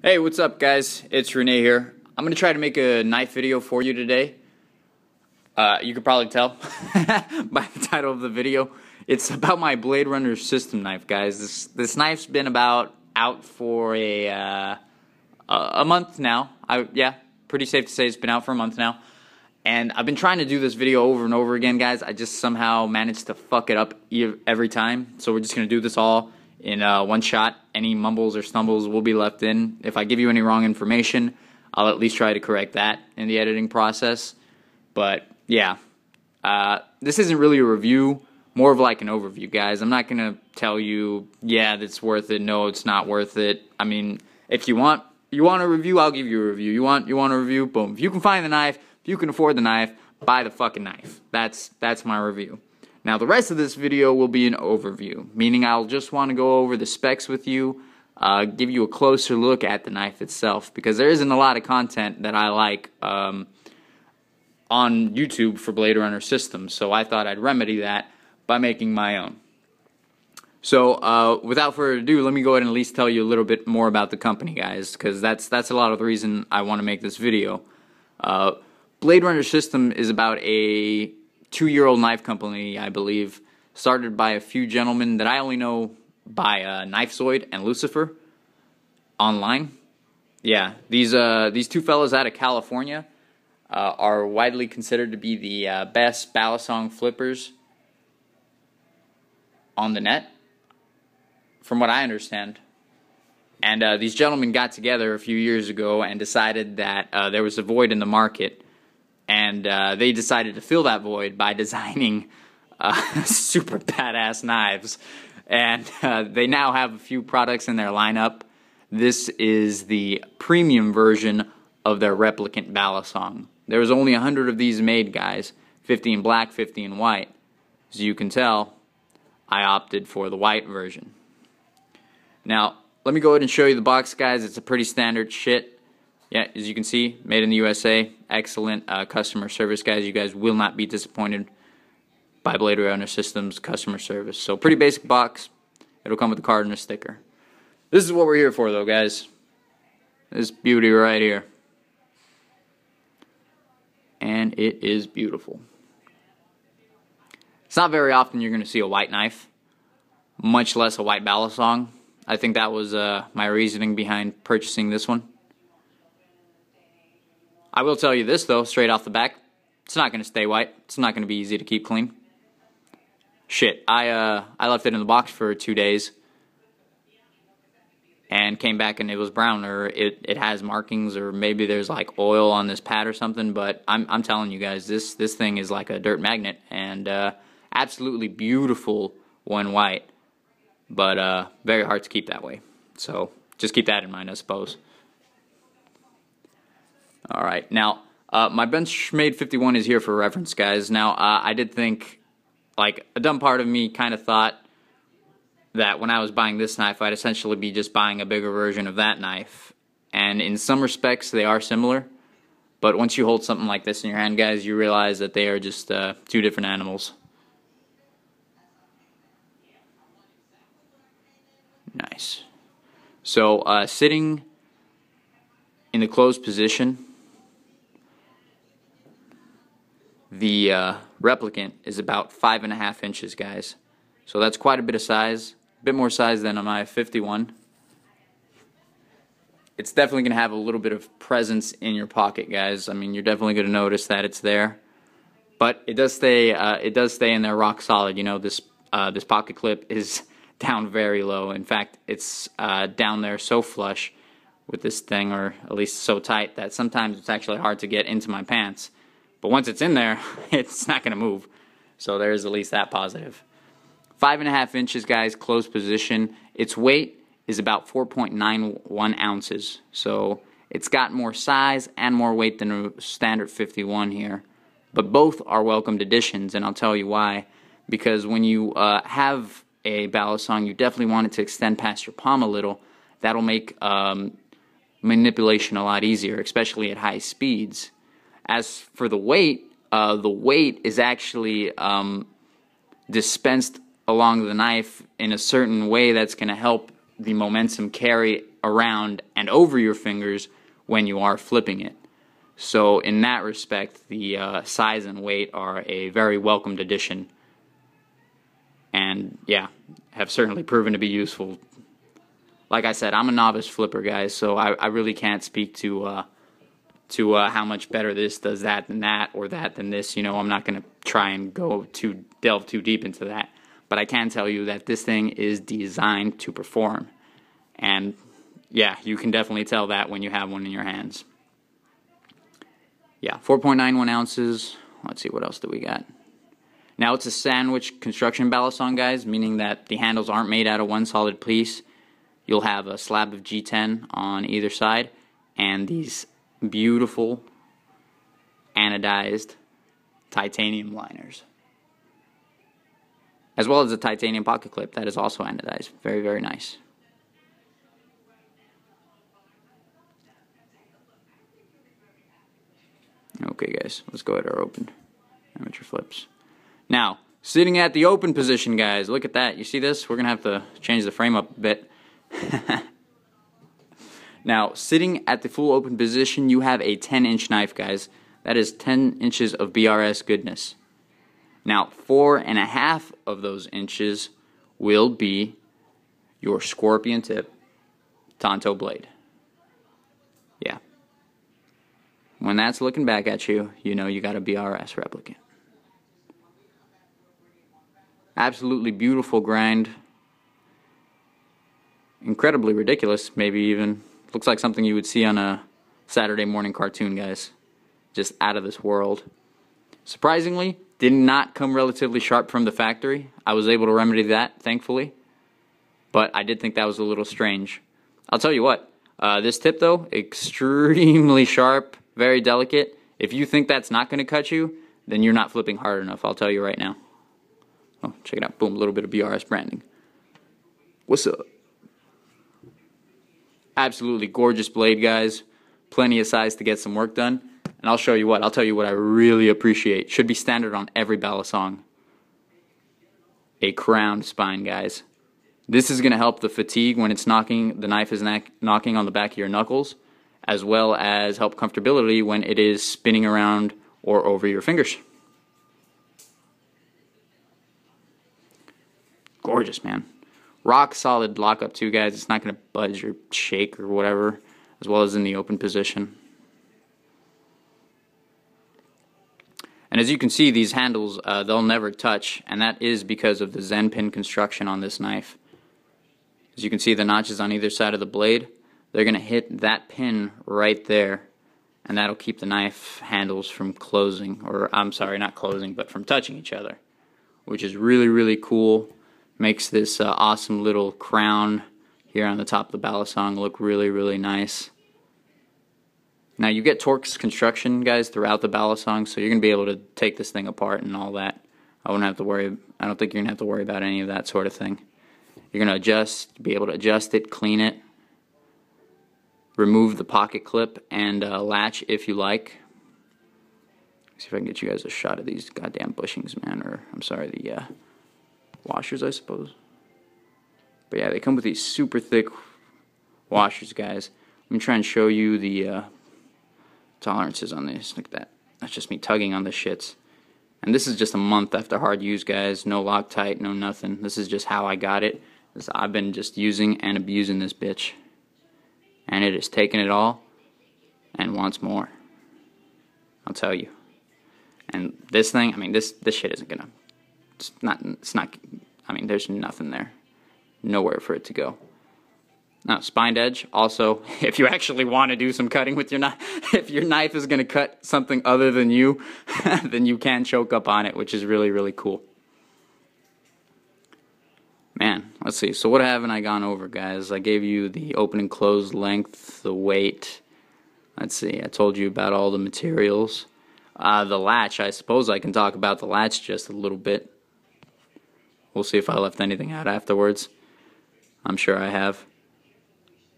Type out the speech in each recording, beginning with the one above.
Hey, what's up guys? It's Renee here. I'm going to try to make a knife video for you today. You could probably tell by the title of the video. It's about my Blade Runner system knife, guys. This knife's been out for a month now. Yeah, pretty safe to say it's been out for a month now. And I've been trying to do this video over and over again, guys. I just somehow managed to fuck it up every time. So we're just going to do this all in one shot. Any mumbles or stumbles will be left in. If I give you any wrong information, I'll at least try to correct that in the editing process. But yeah, this isn't really a review, more of like an overview, guys. I'm not going to tell you, yeah, that's worth it, no, it's not worth it. I mean, if you want a review, I'll give you a review. You want a review? Boom. If you can find the knife, if you can afford the knife, buy the fucking knife. That's my review. Now, the rest of this video will be an overview, meaning I'll just want to go over the specs with you, give you a closer look at the knife itself, because there isn't a lot of content that I like on YouTube for Blade Runner systems, so I thought I'd remedy that by making my own. So, without further ado, let me go ahead and at least tell you a little bit more about the company, guys, because that's a lot of the reason I want to make this video. Blade Runner System is about a 2-year-old knife company, I believe, started by a few gentlemen that I only know by Knifezoid and Lucifer online. Yeah, these two fellas out of California are widely considered to be the best balisong flippers on the net, from what I understand. And these gentlemen got together a few years ago and decided that there was a void in the market. And they decided to fill that void by designing super badass knives. And they now have a few products in their lineup. This is the premium version of their Replicant balisong. There was only 100 of these made, guys. 50 in black, 50 in white. As you can tell, I opted for the white version. Now, let me go ahead and show you the box, guys. It's a pretty standard shit. Yeah, as you can see, made in the USA. Excellent customer service, guys. You guys will not be disappointed by Blade Runner Systems customer service. So, pretty basic box. It'll come with a card and a sticker. This is what we're here for, though, guys. This beauty right here. And it is beautiful. It's not very often you're going to see a white knife, much less a white balisong. I think that was my reasoning behind purchasing this one. I will tell you this, though, straight off the back. It's not going to stay white. It's not going to be easy to keep clean. Shit, I left it in the box for 2 days and came back and it was brown, or it has markings, or maybe there's like oil on this pad or something. But I'm telling you guys, this thing is like a dirt magnet, and absolutely beautiful when white, but very hard to keep that way. So just keep that in mind, I suppose. Alright, now, my Benchmade 51 is here for reference, guys. Now, I did think, like, a dumb part of me kind of thought that when I was buying this knife, I'd essentially be just buying a bigger version of that knife. And in some respects, they are similar. But once you hold something like this in your hand, guys, you realize that they are just two different animals. Nice. So, sitting in the closed position, the Replicant is about 5.5 inches, guys. So that's quite a bit of size. A bit more size than my 51. It's definitely going to have a little bit of presence in your pocket, guys. I mean, you're definitely going to notice that it's there. But it does stay in there rock solid. You know, this pocket clip is down very low. In fact, it's down there so flush with this thing, or at least so tight, that sometimes it's actually hard to get into my pants. But once it's in there, it's not going to move. So there's at least that positive. 5.5 inches, guys, closed position. Its weight is about 4.91 ounces. So it's got more size and more weight than a standard 51 here. But both are welcomed additions, and I'll tell you why. Because when you have a balisong, you definitely want it to extend past your palm a little. That'll make manipulation a lot easier, especially at high speeds. As for the weight is actually dispensed along the knife in a certain way that's going to help the momentum carry around and over your fingers when you are flipping it. So in that respect, the size and weight are a very welcomed addition, and yeah, have certainly proven to be useful. Like I said, I'm a novice flipper, guys, so I really can't speak to how much better this does that than that, or that than this. You know, I'm not going to try and delve too deep into that. But I can tell you that this thing is designed to perform. And yeah, you can definitely tell that when you have one in your hands. Yeah, 4.91 ounces. Let's see, what else do we got? Now, it's a sandwich construction balisong, guys, meaning that the handles aren't made out of one solid piece. You'll have a slab of G10 on either side, and these beautiful anodized titanium liners, as well as a titanium pocket clip that is also anodized. Very, very nice. Okay, guys, let's go ahead and open amateur flips. Now, sitting at the open position, guys, look at that. You see this? We're going to have to change the frame up a bit. Now, sitting at the full open position, you have a 10-inch knife, guys. That is 10 inches of BRS goodness. Now, 4.5 of those inches will be your scorpion tip Tonto blade. Yeah. When that's looking back at you, you know you got a BRS replicant. Absolutely beautiful grind. Incredibly ridiculous, maybe even. Looks like something you would see on a Saturday morning cartoon, guys. Just out of this world. Surprisingly, did not come relatively sharp from the factory. I was able to remedy that, thankfully. But I did think that was a little strange. I'll tell you what, this tip though, extremely sharp, very delicate. If you think that's not going to cut you, then you're not flipping hard enough, I'll tell you right now. Oh, check it out, boom, a little bit of BRS branding. What's up? Absolutely gorgeous blade, guys. Plenty of size to get some work done. And I'll show you what, I'll tell you what I really appreciate. Should be standard on every balisong. A crowned spine, guys. This is going to help the fatigue when it's knocking, the knife is knocking on the back of your knuckles, as well as help comfortability when it is spinning around or over your fingers. Gorgeous, man. Rock solid lockup too, guys. It's not going to budge or shake or whatever, as well as in the open position. And as you can see, these handles, they'll never touch, and that is because of the Zen pin construction on this knife. As you can see, the notches on either side of the blade, they're going to hit that pin right there, and that'll keep the knife handles from closing, or I'm sorry, not closing, but from touching each other, which is really, really cool. Makes this awesome little crown here on the top of the balisong look really, really nice. Now, you get Torx construction, guys, throughout the balisong, so you're going to be able to take this thing apart and all that. I don't think you're going to have to worry about any of that sort of thing. You're going to be able to adjust it, clean it, remove the pocket clip and latch if you like. See if I can get you guys a shot of these goddamn bushings, man, or I'm sorry, the washers, I suppose. But yeah, they come with these super thick washers, guys. Let me try and show you the tolerances on this. Look at that. That's just me tugging on the shits. And this is just a month after hard use, guys. No Loctite, no nothing. This is just how I got it. I've been just using and abusing this bitch. And it has taken it all and wants more. I'll tell you. And this thing, I mean, this shit isn't gonna, it's not, I mean, there's nothing there. Nowhere for it to go. Now, spined edge, also, if you actually want to do some cutting with your knife, if your knife is going to cut something other than you, then you can choke up on it, which is really, really cool. Man, let's see. So what haven't I gone over, guys? I gave you the open and close length, the weight. Let's see. I told you about all the materials. The latch, I suppose I can talk about the latch just a little bit. We'll see if I left anything out afterwards. I'm sure I have.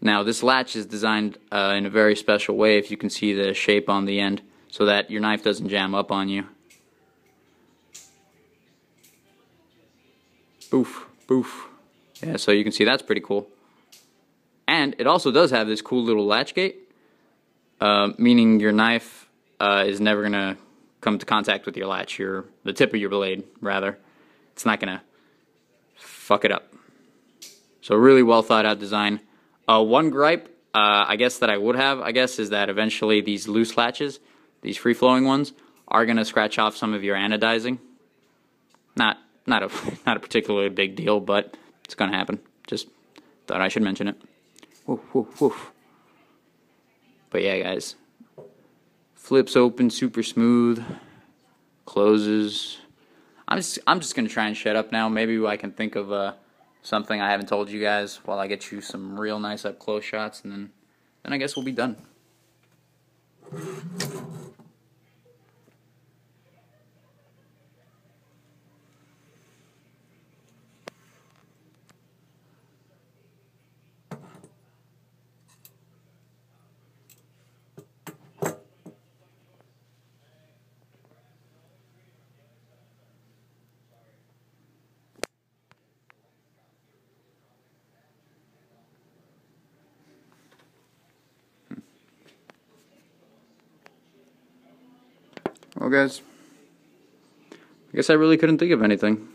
Now, this latch is designed in a very special way, if you can see the shape on the end, so that your knife doesn't jam up on you. Boof, boof. Yeah, so you can see that's pretty cool. And it also does have this cool little latch gate, meaning your knife is never going to come to contact with your latch, the tip of your blade, rather. It's not going to fuck it up. So really well thought out design. One gripe, I guess that I would have, is that eventually these loose latches, these free-flowing ones, are going to scratch off some of your anodizing. Not a particularly big deal, but it's going to happen. Just thought I should mention it. Woof, woof, woof. But yeah, guys. Flips open super smooth. Closes. I'm just going to try and shut up now. Maybe I can think of something I haven't told you guys while I get you some real nice up-close shots, and then I guess we'll be done. Well, guys, I guess I really couldn't think of anything.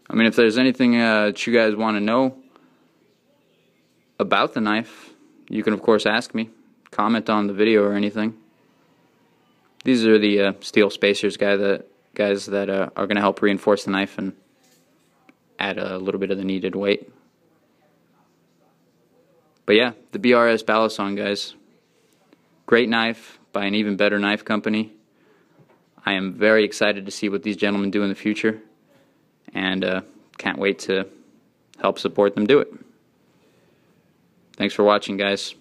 I mean, if there's anything that you guys want to know about the knife, you can of course ask me. Comment on the video or anything. These are the steel spacers, guys that are going to help reinforce the knife and add a little bit of the needed weight. But yeah, the BRS Balisong, guys. Great knife by an even better knife company. I am very excited to see what these gentlemen do in the future, and can't wait to help support them do it. Thanks for watching, guys.